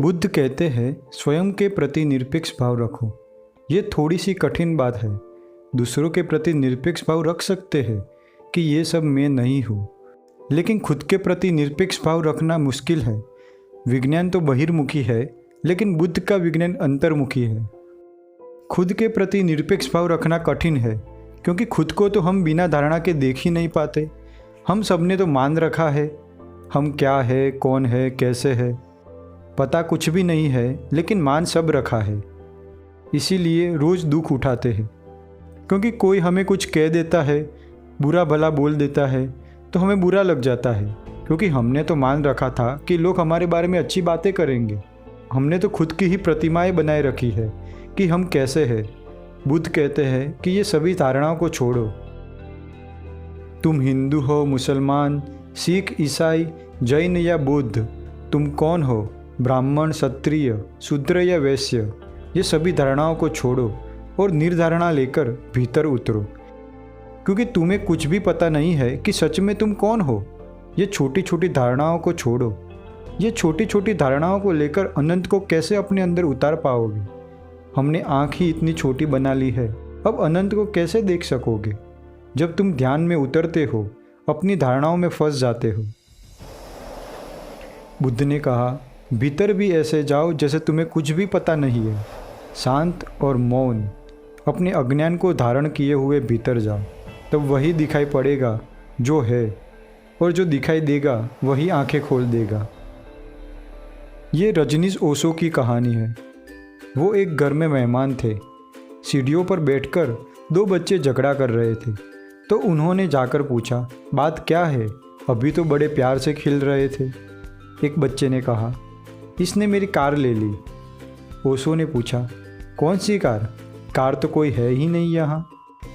बुद्ध कहते हैं स्वयं के प्रति निरपेक्ष भाव रखो। ये थोड़ी सी कठिन बात है। दूसरों के प्रति निरपेक्ष भाव रख सकते हैं कि ये सब मैं नहीं हूँ, लेकिन खुद के प्रति निरपेक्ष भाव रखना मुश्किल है। विज्ञान तो बहिर्मुखी है, लेकिन बुद्ध का विज्ञान अंतर्मुखी है। खुद के प्रति निरपेक्ष भाव रखना कठिन है, क्योंकि खुद को तो हम बिना धारणा के देख ही नहीं पाते। हम सब ने तो मान रखा है हम क्या है, कौन है, कैसे है। पता कुछ भी नहीं है, लेकिन मान सब रखा है। इसीलिए रोज़ दुख उठाते हैं, क्योंकि कोई हमें कुछ कह देता है, बुरा भला बोल देता है तो हमें बुरा लग जाता है, क्योंकि हमने तो मान रखा था कि लोग हमारे बारे में अच्छी बातें करेंगे। हमने तो खुद की ही प्रतिमाएं बनाए रखी है कि हम कैसे हैं। बुद्ध कहते हैं कि ये सभी धारणाओं को छोड़ो। तुम हिंदू हो, मुसलमान, सिख, ईसाई, जैन या बुद्ध, तुम कौन हो, ब्राह्मण, क्षत्रिय, शूद्र या वैश्य, ये सभी धारणाओं को छोड़ो और निर्धारणा लेकर भीतर उतरो, क्योंकि तुम्हें कुछ भी पता नहीं है कि सच में तुम कौन हो। ये छोटी छोटी धारणाओं को छोड़ो। ये छोटी छोटी धारणाओं को लेकर अनंत को कैसे अपने अंदर उतार पाओगे। हमने आँख ही इतनी छोटी बना ली है, अब अनंत को कैसे देख सकोगे। जब तुम ध्यान में उतरते हो, अपनी धारणाओं में फंस जाते हो। बुद्ध ने कहा, भीतर भी ऐसे जाओ जैसे तुम्हें कुछ भी पता नहीं है, शांत और मौन। अपने अज्ञान को धारण किए हुए भीतर जाओ, तब वही दिखाई पड़ेगा जो है, और जो दिखाई देगा वही आंखें खोल देगा। ये रजनीश ओशो की कहानी है। वो एक घर में मेहमान थे। सीढ़ियों पर बैठकर दो बच्चे झगड़ा कर रहे थे, तो उन्होंने जाकर पूछा, बात क्या है, अभी तो बड़े प्यार से खेल रहे थे। एक बच्चे ने कहा, इसने मेरी कार ले ली। ओशो ने पूछा, कौन सी कार? कार तो कोई है ही नहीं यहाँ।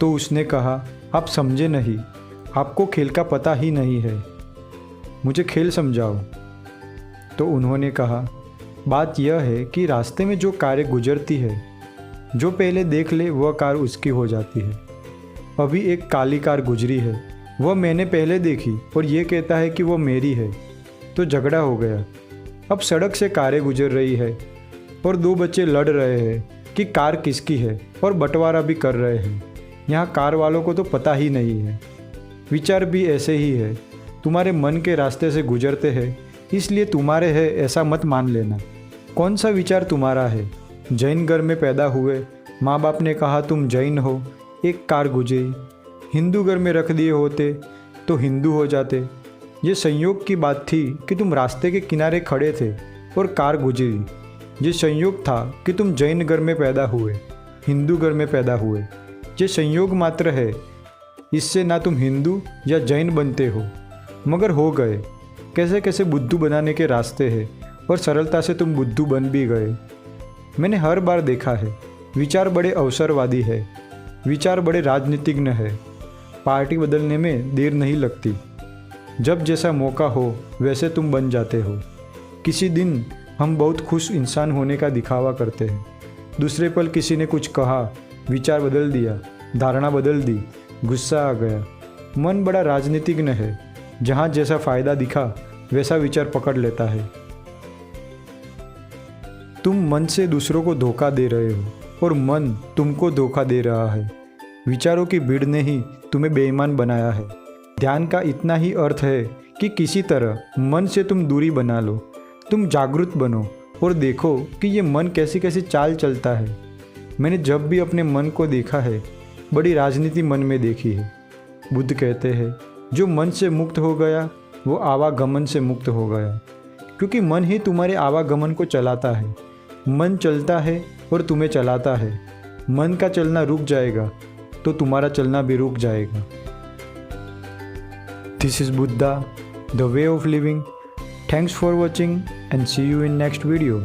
तो उसने कहा, आप समझे नहीं, आपको खेल का पता ही नहीं है, मुझे खेल समझाओ। तो उन्होंने कहा, बात यह है कि रास्ते में जो कारें गुजरती है, जो पहले देख ले वह कार उसकी हो जाती है। अभी एक काली कार गुजरी है, वह मैंने पहले देखी और ये कहता है कि वह मेरी है, तो झगड़ा हो गया। अब सड़क से कारें गुजर रही है और दो बच्चे लड़ रहे हैं कि कार किसकी है, और बंटवारा भी कर रहे हैं। यहाँ कार वालों को तो पता ही नहीं है। विचार भी ऐसे ही है, तुम्हारे मन के रास्ते से गुजरते हैं, इसलिए तुम्हारे है ऐसा मत मान लेना। कौन सा विचार तुम्हारा है? जैन घर में पैदा हुए, माँ बाप ने कहा तुम जैन हो, एक कार गुजरी। हिंदू घर में रख दिए होते तो हिंदू हो जाते। ये संयोग की बात थी कि तुम रास्ते के किनारे खड़े थे और कार गुजरी। ये संयोग था कि तुम जैन घर में पैदा हुए, हिंदू घर में पैदा हुए। ये संयोग मात्र है, इससे ना तुम हिंदू या जैन बनते हो, मगर हो गए। कैसे कैसे बुद्धू बनाने के रास्ते हैं, और सरलता से तुम बुद्धू बन भी गए। मैंने हर बार देखा है, विचार बड़े अवसरवादी है, विचार बड़े राजनीतिज्ञ है। पार्टी बदलने में देर नहीं लगती। जब जैसा मौका हो वैसे तुम बन जाते हो। किसी दिन हम बहुत खुश इंसान होने का दिखावा करते हैं, दूसरे पल किसी ने कुछ कहा, विचार बदल दिया, धारणा बदल दी, गुस्सा आ गया। मन बड़ा राजनीतिज्ञ है, जहाँ जैसा फ़ायदा दिखा वैसा विचार पकड़ लेता है। तुम मन से दूसरों को धोखा दे रहे हो और मन तुमको धोखा दे रहा है। विचारों की भीड़ ने ही तुम्हें बेईमान बनाया है। ध्यान का इतना ही अर्थ है कि किसी तरह मन से तुम दूरी बना लो। तुम जागरूक बनो और देखो कि ये मन कैसी कैसी चाल चलता है। मैंने जब भी अपने मन को देखा है, बड़ी राजनीति मन में देखी है। बुद्ध कहते हैं, जो मन से मुक्त हो गया वो आवागमन से मुक्त हो गया, क्योंकि मन ही तुम्हारे आवागमन को चलाता है। मन चलता है और तुम्हें चलाता है। मन का चलना रुक जाएगा तो तुम्हारा चलना भी रुक जाएगा। This is Buddha, the way of living. Thanks for watching and see you in next video.